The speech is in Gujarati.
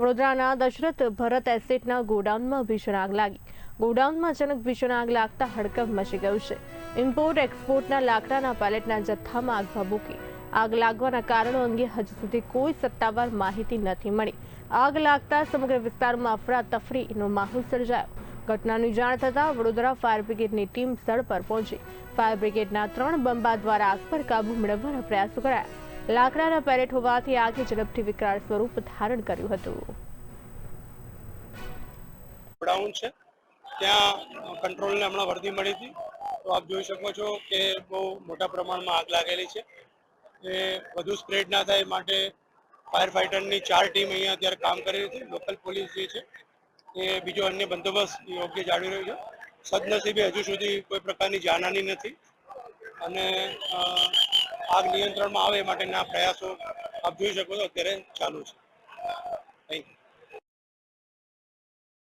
વડોદરાના દશરથ ભરત એસ્ટેટના ગોડાઉનમાં ભીષણ આગ લાગી. ગોડાઉનમાં અચાનક ભીષણ આગ લાગતા હડકંપ મચી ગયું છે. ઇમ્પોર્ટ એક્સપોર્ટના લાકડાના પેલેટના જથ્થામાં આગ ભભૂકી. આગ લાગવાના કારણો અંગે હજુ સુધી કોઈ સત્તાવાર માહિતી નથી મળી. આગ લાગતા સમગ્ર વિસ્તારમાં અફરાતફરીનો માહોલ સર્જાયો. ઘટનાની જાણ થતાં વડોદરા ફાયર બ્રિગેડની ટીમ સ્થળ પર પહોંચી. ફાયર બ્રિગેડના 3 બંબા દ્વારા આગ પર કાબુ મેળવવાના પ્રયાસો કરાયા. લાકડાના પેલેટ હોવાથી આગે ઝડપથી વિકરાળ સ્વરૂપ ધારણ કર્યું હતું. ગોડાઉન છે ત્યાં કંટ્રોલને હમણાં વર્દી મળી હતી, તો આપ જોઈ શકો છો કે બહુ મોટા પ્રમાણમાં આગ લાગેલી છે. એ વધુ સ્પ્રેડ ના થાય માટે ફાયર ફાઇટરની 4 ટીમ અહીંયા અત્યારે કામ કરી રહી છે. લોકલ પોલીસ જે છે એ બીજો અન્ય બંદોબસ્ત યોગ્ય જાળવી રહ્યો છે. સદનસીબે હજુ સુધી કોઈ પ્રકારની જાનહાની નથી અને આગ નિયંત્રણમાં આવે માટેના પ્રયાસો આપ જોઈ શકો છો અત્યારે ચાલુ છે. Thank you.